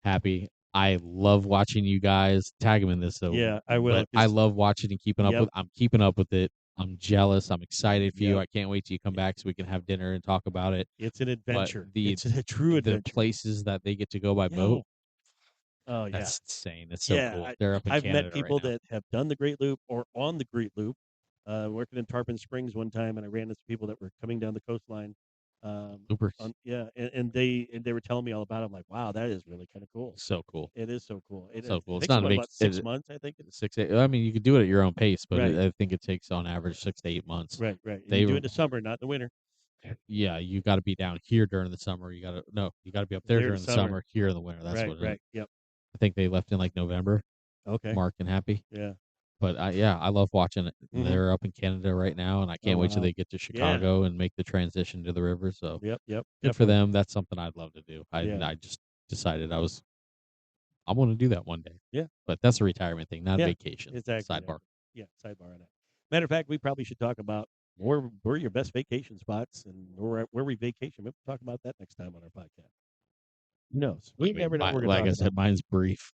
Speaker 2: Happy. I love watching you guys. Tag him in this though.
Speaker 1: Yeah, I will.
Speaker 2: But I love watching and keeping up
Speaker 1: Yep.
Speaker 2: with. I'm keeping up with it. I'm jealous. I'm excited for you.
Speaker 1: Yep.
Speaker 2: I can't wait till you come back so we can have dinner and talk about it.
Speaker 1: It's an
Speaker 2: But
Speaker 1: adventure. It's a true
Speaker 2: the
Speaker 1: adventure.
Speaker 2: places that they get to go by boat,
Speaker 1: Yo. Oh yeah.
Speaker 2: that's insane. It's so cool.
Speaker 1: Yeah.
Speaker 2: They're up in
Speaker 1: I've met
Speaker 2: Canada right
Speaker 1: people
Speaker 2: now.
Speaker 1: that have done the Great Loop or on the Great Loop. Working in Tarpon Springs one time, and I ran into people that were coming down the coastline.
Speaker 2: Loopers.
Speaker 1: And they were telling me all about it. I'm like, wow, that is really kind of cool.
Speaker 2: So cool.
Speaker 1: It is so cool. It
Speaker 2: So
Speaker 1: is.
Speaker 2: cool.
Speaker 1: It
Speaker 2: It's
Speaker 1: takes
Speaker 2: not a
Speaker 1: about 6 months, I think.
Speaker 2: 6 8. I mean, you could do it at your own pace, but
Speaker 1: Right.
Speaker 2: I think it takes on average 6 to 8 months.
Speaker 1: Right. And
Speaker 2: They
Speaker 1: you do
Speaker 2: were-
Speaker 1: it in the summer, not in the winter.
Speaker 2: Yeah, you got to be down here during the summer. You got to be up there
Speaker 1: There in
Speaker 2: during
Speaker 1: the
Speaker 2: the
Speaker 1: summer.
Speaker 2: summer, here in the winter. That's
Speaker 1: Right.
Speaker 2: what it is.
Speaker 1: Right. Yep.
Speaker 2: I think they left in like November.
Speaker 1: Okay.
Speaker 2: Mark and Happy.
Speaker 1: Yeah.
Speaker 2: But I love watching it.
Speaker 1: Mhm.
Speaker 2: They're up in Canada right now, and I can't wait till
Speaker 1: wow.
Speaker 2: they get to Chicago and make the transition to the river. So
Speaker 1: Yep.
Speaker 2: good for
Speaker 1: Definitely.
Speaker 2: them. That's something I'd love to do.
Speaker 1: Yeah.
Speaker 2: I just decided I want to do that one day.
Speaker 1: Yeah.
Speaker 2: But that's a retirement thing, not a
Speaker 1: Yeah,
Speaker 2: vacation.
Speaker 1: Exactly.
Speaker 2: Sidebar.
Speaker 1: Yeah. Sidebar on that. Matter of fact, we probably should talk about where your best vacation spots and where we vacation. Maybe we'll talk about that next time on our podcast. Who knows? We never know what we're going to
Speaker 2: Like
Speaker 1: talk
Speaker 2: I said, mine's brief.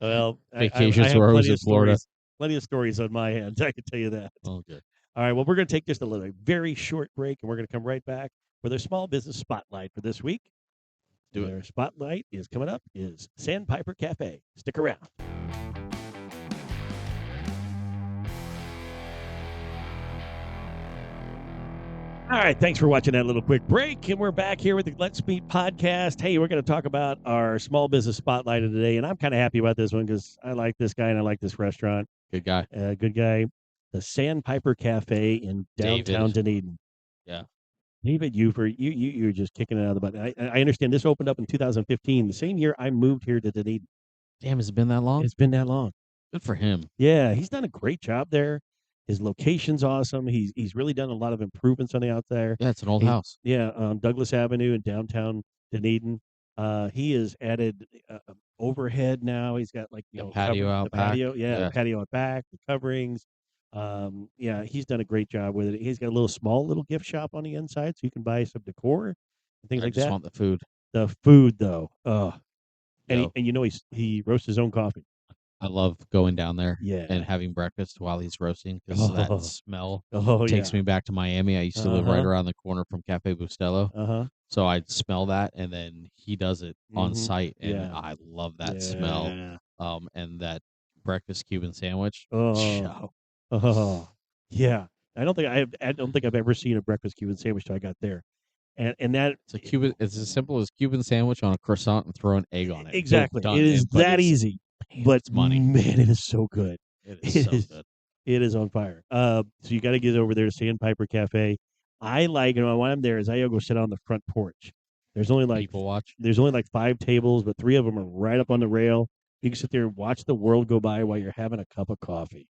Speaker 1: Well,
Speaker 2: Vacations
Speaker 1: I have
Speaker 2: where I was
Speaker 1: plenty
Speaker 2: in
Speaker 1: of
Speaker 2: Florida.
Speaker 1: stories. Plenty of stories on my end. I can tell you that.
Speaker 2: Oh, good.
Speaker 1: All right. Well, we're going to take just a very short break, and we're going to come right back with our small business spotlight for this week.
Speaker 2: Do it.
Speaker 1: Our spotlight is coming up is Sandpiper Cafe. Stick around. All right, thanks for watching that little quick break, and we're back here with the Let's Meet podcast. Hey, we're going to talk about our small business spotlight of today, and I'm kind of happy about this one because I like this guy and I like this restaurant.
Speaker 2: Good guy.
Speaker 1: Good guy. The Sandpiper Cafe in downtown Dunedin.
Speaker 2: Yeah.
Speaker 1: David Uford, you're just kicking it out of the butt. I understand this opened up in 2015, the same year I moved here to Dunedin.
Speaker 2: Damn, has it been that long?
Speaker 1: It's been that long.
Speaker 2: Good for him.
Speaker 1: Yeah, he's done a great job there. His location's awesome. He's really done a lot of improvements on the out there.
Speaker 2: Yeah, it's an old house.
Speaker 1: Yeah, on Douglas Avenue in downtown Dunedin. He has added overhead now. He's got like
Speaker 2: patio out back.
Speaker 1: Patio, the patio out back, the coverings. Yeah, he's done a great job with it. He's got a small little gift shop on the inside, so you can buy some decor and things like that. I
Speaker 2: just want the food.
Speaker 1: The food, though, and
Speaker 2: Yo.
Speaker 1: he roasts his own coffee.
Speaker 2: I love going down there
Speaker 1: Yeah.
Speaker 2: and having breakfast while he's roasting because that smell takes
Speaker 1: yeah.
Speaker 2: me back to Miami. I used to live right around the corner from Cafe Bustelo. So I'd smell that, and then he does it on site, and I love that smell. And that breakfast Cuban sandwich.
Speaker 1: Yeah. I don't think I've ever seen a breakfast Cuban sandwich till I got there. And that
Speaker 2: it's as simple as Cuban sandwich on a croissant and throw an egg on it.
Speaker 1: Exactly. It is that easy. But
Speaker 2: it's money.
Speaker 1: Man, it is so good.
Speaker 2: It is so good.
Speaker 1: It is on fire. So you got to get over there to Sandpiper Cafe. I like, when I'm there, is I go sit on the front porch There's only like
Speaker 2: People watch.
Speaker 1: 5 tables, but 3 of them are right up on the rail. You can sit there and watch the world go by while you're having a cup of coffee.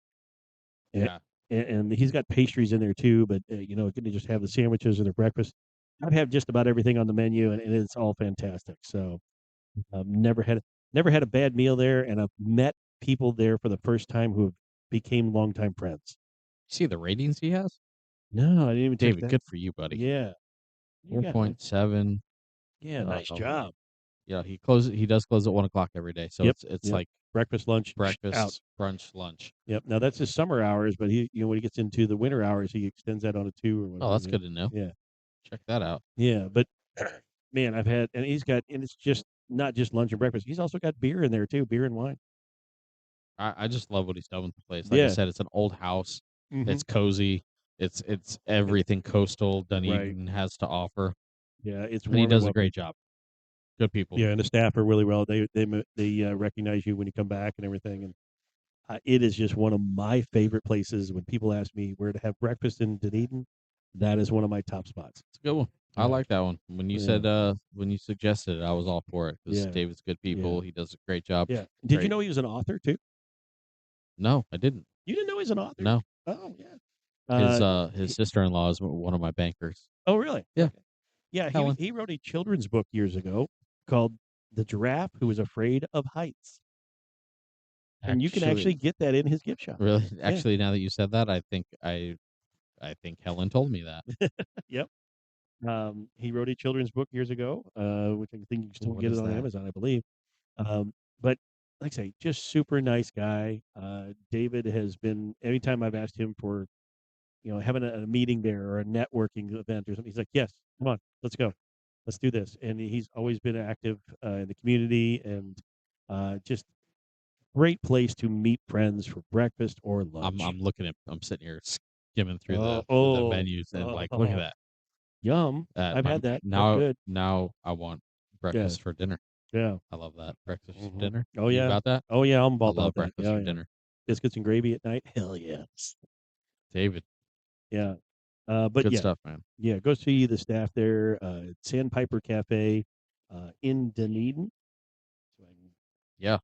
Speaker 2: Yeah.
Speaker 1: And he's got pastries in there too, but you know, can they just have the sandwiches or the breakfast? I've had just about everything on the menu, and it's all fantastic. So never had a bad meal there, and I've met people there for the first time who became longtime friends.
Speaker 2: See the ratings he has?
Speaker 1: No, I didn't even check
Speaker 2: David,
Speaker 1: that.
Speaker 2: good for you, buddy.
Speaker 1: Yeah, you got nice.
Speaker 2: 4.7.
Speaker 1: Nice job.
Speaker 2: Yeah, he does close at 1:00 every day. So
Speaker 1: Yep,
Speaker 2: it's
Speaker 1: yep.
Speaker 2: like
Speaker 1: breakfast, lunch, out.
Speaker 2: breakfast, brunch, lunch.
Speaker 1: Yep. Now that's his summer hours, but he, when he gets into the winter hours, he extends that on a 2 or whatever.
Speaker 2: Oh, that's good to know.
Speaker 1: Yeah.
Speaker 2: Check that out.
Speaker 1: Yeah, but man, I've had, and it's just not just lunch and breakfast. He's also got beer in there too, beer and wine.
Speaker 2: I just love what he's done with the place. Like I said, it's an old house.
Speaker 1: Mhm.
Speaker 2: It's cozy. It's everything coastal
Speaker 1: Right.
Speaker 2: Dunedin has to offer.
Speaker 1: Yeah, it's
Speaker 2: And he
Speaker 1: warm
Speaker 2: does a
Speaker 1: welcome.
Speaker 2: great job. Good people.
Speaker 1: Yeah, and the staff are really well. They recognize you when you come back and everything. And it is just one of my favorite places. When people ask me where to have breakfast in Dunedin, that is one of my top spots.
Speaker 2: It's a good one. I
Speaker 1: Yeah.
Speaker 2: like that one. When you
Speaker 1: Yeah.
Speaker 2: said when you suggested it, I was all for it because
Speaker 1: Yeah.
Speaker 2: David's good people.
Speaker 1: Yeah.
Speaker 2: He does a great job.
Speaker 1: Yeah. Did you
Speaker 2: Great.
Speaker 1: know he was an author too?
Speaker 2: No, I didn't.
Speaker 1: You didn't know he's an author?
Speaker 2: No.
Speaker 1: Oh yeah.
Speaker 2: His sister-in-law is one of my bankers.
Speaker 1: Oh really?
Speaker 2: Yeah.
Speaker 1: Okay. Yeah.
Speaker 2: Helen.
Speaker 1: He wrote a children's book years ago called "The Giraffe Who Was Afraid of Heights," and you can actually get that in his gift shop.
Speaker 2: Really? Actually, now that you said that, I think Helen told me that.
Speaker 1: Yep. He wrote a children's book years ago, which I think you can still
Speaker 2: What
Speaker 1: get
Speaker 2: is
Speaker 1: it on
Speaker 2: that?
Speaker 1: Amazon, I believe. But like I say, just super nice guy. David has been, anytime I've asked him for, having a meeting there or a networking event or something, he's like, yes, come on, let's go. Let's do this. And he's always been active in the community, and just great place to meet friends for breakfast or lunch.
Speaker 2: I'm sitting here skimming through the
Speaker 1: Oh,
Speaker 2: menus and look at that.
Speaker 1: Yum. I've had that. That's
Speaker 2: Now
Speaker 1: good.
Speaker 2: now I want breakfast for dinner.
Speaker 1: Yeah.
Speaker 2: I love that. Breakfast for dinner.
Speaker 1: Oh
Speaker 2: You
Speaker 1: yeah.
Speaker 2: got that?
Speaker 1: Oh yeah, I'm
Speaker 2: I
Speaker 1: all
Speaker 2: love
Speaker 1: about that.
Speaker 2: breakfast
Speaker 1: Yeah,
Speaker 2: for
Speaker 1: yeah.
Speaker 2: dinner.
Speaker 1: Biscuits and gravy at night. Hell yes.
Speaker 2: David,
Speaker 1: Yeah. But
Speaker 2: good
Speaker 1: yeah,
Speaker 2: stuff, man.
Speaker 1: yeah. Go see the staff there. Sandpiper Cafe in Dunedin.
Speaker 2: Yeah.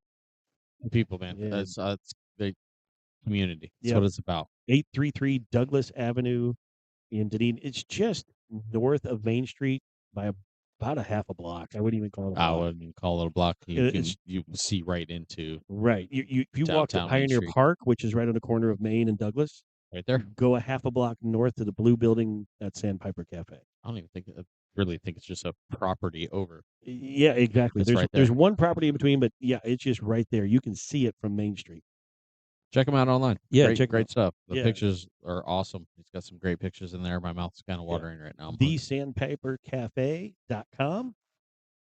Speaker 2: People, man.
Speaker 1: Yeah.
Speaker 2: It's the community. That's
Speaker 1: Yeah.
Speaker 2: what it's about.
Speaker 1: 833 Douglas Avenue in Dunedin. It's just north of Main Street by about a half a block. I wouldn't even call it a
Speaker 2: I
Speaker 1: block.
Speaker 2: wouldn't call it a block. You see right into
Speaker 1: Right. If you walk to
Speaker 2: downtown Main
Speaker 1: Pioneer
Speaker 2: Street.
Speaker 1: Park, which is right on the corner of Main and Douglas,
Speaker 2: right there.
Speaker 1: go a half a block north to the blue building at Sandpiper Cafe.
Speaker 2: I don't even really think it's just a property over.
Speaker 1: Yeah, exactly.
Speaker 2: It's right there.
Speaker 1: There's one property in between, but yeah, it's just right there. You can see it from Main Street.
Speaker 2: Check him out online.
Speaker 1: Yeah,
Speaker 2: great,
Speaker 1: check 'em
Speaker 2: great
Speaker 1: out.
Speaker 2: stuff. The
Speaker 1: Yeah.
Speaker 2: pictures are awesome. He's got some great pictures in there. My mouth's kind of watering right now.
Speaker 1: TheSandpiperCafe.com.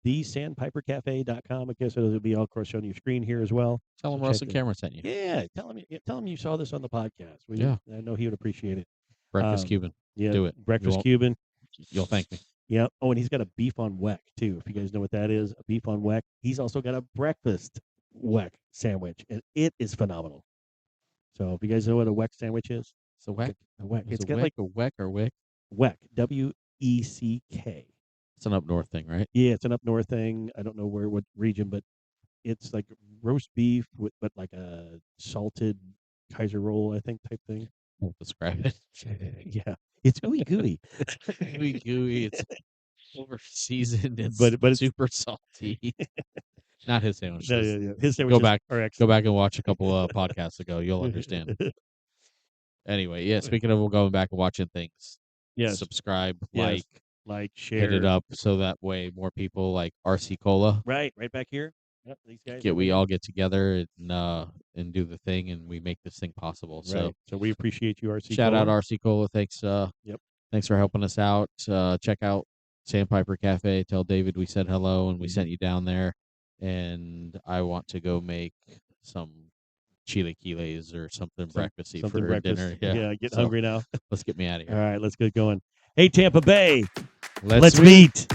Speaker 1: TheSandpiperCafe.com. I guess it'll be all, of course, on your screen here as well.
Speaker 2: Tell him
Speaker 1: So
Speaker 2: Russell
Speaker 1: check it.
Speaker 2: Cameron sent you.
Speaker 1: Yeah, tell him you saw this on the podcast.
Speaker 2: Yeah.
Speaker 1: I know he would appreciate it.
Speaker 2: Breakfast Cuban.
Speaker 1: Yeah,
Speaker 2: Do it.
Speaker 1: Breakfast Cuban.
Speaker 2: You'll thank me.
Speaker 1: Yeah. Oh, and he's got a beef on weck too. If you guys know what that is, a beef on weck. He's also got a breakfast weck sandwich, and it is phenomenal. So if you guys know what a weck sandwich is,
Speaker 2: It's a weck.
Speaker 1: a weck.
Speaker 2: It's
Speaker 1: got
Speaker 2: a
Speaker 1: like
Speaker 2: a weck or wick.
Speaker 1: weck. WECK.
Speaker 2: It's an up north thing, right?
Speaker 1: Yeah, it's an up north thing. I don't know what region, but it's like roast beef but like a salted Kaiser roll, I think, type thing.
Speaker 2: Won't describe it.
Speaker 1: Yeah, it's ooey gooey.
Speaker 2: Gooey gooey. It's over seasoned. It's
Speaker 1: but it's
Speaker 2: super salty. Not his sandwich.
Speaker 1: No, yeah. His sandwiches
Speaker 2: Go back.
Speaker 1: are
Speaker 2: Go
Speaker 1: excellent.
Speaker 2: back and watch a couple of podcasts ago. You'll understand. Anyway, yeah. Speaking of going back and watching things,
Speaker 1: Yes.
Speaker 2: subscribe,
Speaker 1: Yes. Like, share,
Speaker 2: hit it up so that way more people like RC Cola.
Speaker 1: Right back here. Yep, these guys.
Speaker 2: We all get together and do the thing, and we make this thing possible.
Speaker 1: Right. So we appreciate you, RC.
Speaker 2: Shout
Speaker 1: Cola.
Speaker 2: out RC Cola. Thanks.
Speaker 1: Yep.
Speaker 2: Thanks for helping us out. Check out Sandpiper Cafe. Tell David we said hello and we sent you down there. And I want to go make some chilaquiles or something breakfasty for dinner.
Speaker 1: Yeah, getting hungry now.
Speaker 2: Let's get me out of here.
Speaker 1: All right, let's get going. Hey, Tampa Bay.
Speaker 2: Let's
Speaker 1: meet.